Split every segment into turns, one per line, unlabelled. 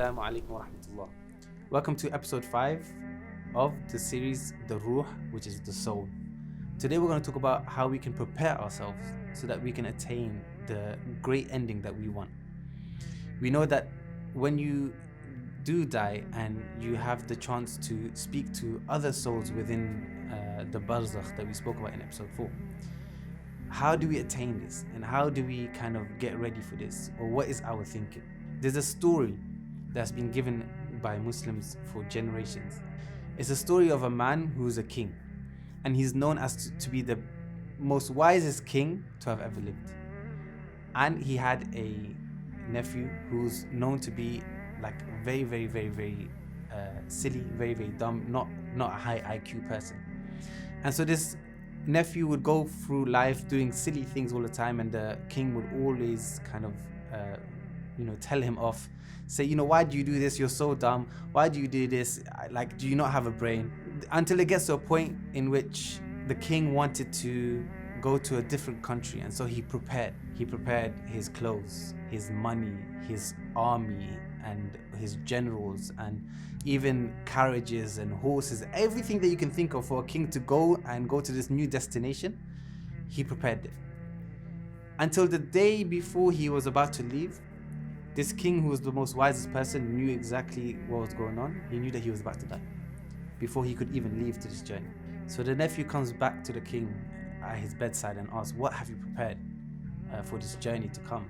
Assalamu alaikum wa rahmatullah. Welcome to episode 5 of the series The Ruh, which is the soul. Today we're going to talk about how we can prepare ourselves so that we can attain the great ending that we want. We know that when you do die and you have the chance to speak to other souls within the barzakh that we spoke about in episode 4, how do we attain this and how do we kind of get ready for this, or what is our thinking? There's a story that's been given by Muslims for generations. It's a story of a man who's a king, and he's known as to be the most wisest king to have ever lived. And he had a nephew who's known to be like very silly, very dumb, not a high IQ person. And so this nephew would go through life doing silly things all the time, and the king would always kind of tell him off, say, why do you do this? You're so dumb. Why do you do this? Like, do you not have a brain? Until it gets to a point in which the king wanted to go to a different country, and so he prepared his clothes, his money, his army, and his generals, and even carriages and horses, everything that you can think of for a king to go to this new destination. He prepared it until the day before he was about to leave. This king, who was the most wisest person, knew exactly what was going on. He knew that he was about to die before he could even leave to this journey. So the nephew comes back to the king at his bedside and asks, what have you prepared for this journey to come?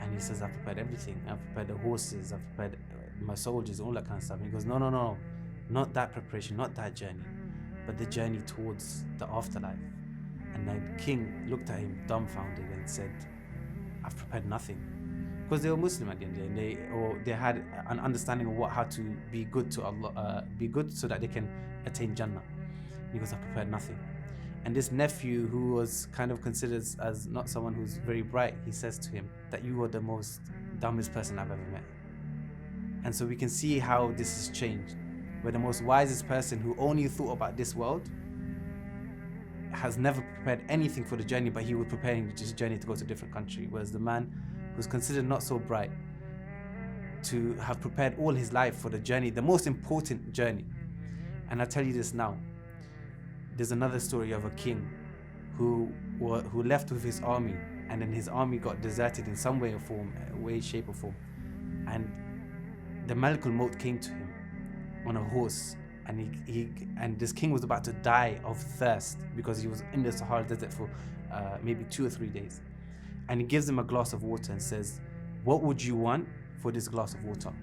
And he says, I've prepared everything. I've prepared the horses, I've prepared my soldiers, all that kind of stuff. And he goes, no, not that preparation, not that journey, but the journey towards the afterlife. And the king looked at him dumbfounded and said, I've prepared nothing. Because they were Muslim at the end of the day, they had an understanding of how to be good to Allah, be good so that they can attain Jannah. And he goes, I've prepared nothing. And this nephew, who was kind of considered as not someone who's very bright, he says to him that you are the most dumbest person I've ever met. And so we can see how this has changed, where the most wisest person who only thought about this world has never prepared anything for the journey, but he was preparing this journey to go to a different country, whereas the man who's considered not so bright to have prepared all his life for the journey, the most important journey. And I tell you this now, there's another story of a king who left with his army, and then his army got deserted in some way, shape or form. And the Malakul Maut came to him on a horse, and this king was about to die of thirst because he was in the Sahara Desert for maybe 2 or 3 days. And he gives him a glass of water and says, what would you want for this glass of water?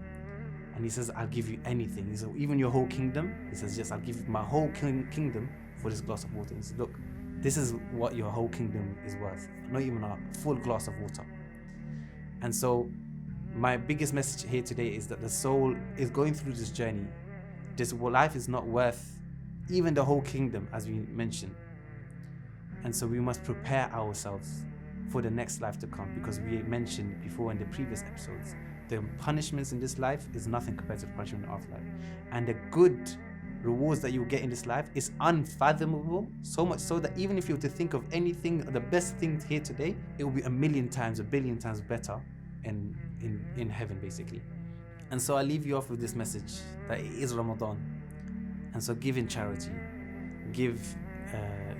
And he says, I'll give you anything. He said, even your whole kingdom? He says, yes, I'll give you my whole kingdom for this glass of water. He says, look, this is what your whole kingdom is worth, not even a full glass of water. And so my biggest message here today is that the soul is going through this journey. This life is not worth even the whole kingdom, as we mentioned. And so we must prepare ourselves for the next life to come, because we mentioned before in the previous episodes, the punishments in this life is nothing compared to the punishment in the afterlife. And the good rewards that you will get in this life is unfathomable, so much so that even if you were to think of anything, the best thing here today, it will be 1,000,000 times, 1,000,000,000 times better in heaven, basically. And so I leave you off with this message that it is Ramadan. And so give in charity, give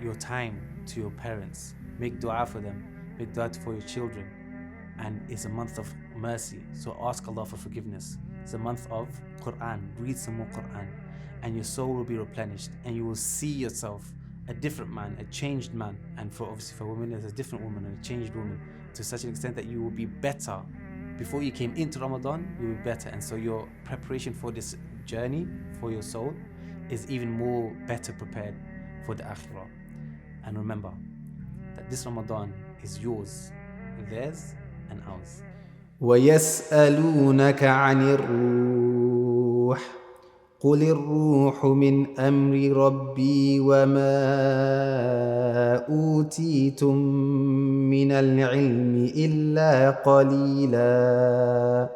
your time to your parents, make dua for them, make dua for your children. And it's a month of mercy, so ask Allah for forgiveness. It's a month of Quran, read some more Quran, and your soul will be replenished, and you will see yourself a different man, a changed man. And for women, there's a different woman and a changed woman, to such an extent that you will be better. Before you came into Ramadan, you will be better. And so your preparation for this journey, for your soul, is even more better prepared for the Akhirah. And remember that this Ramadan is yours, theirs and ours.
ويسألونك عن الروح قل الروح من أمر ربي وما أوتيتم من العلم إلا قليلا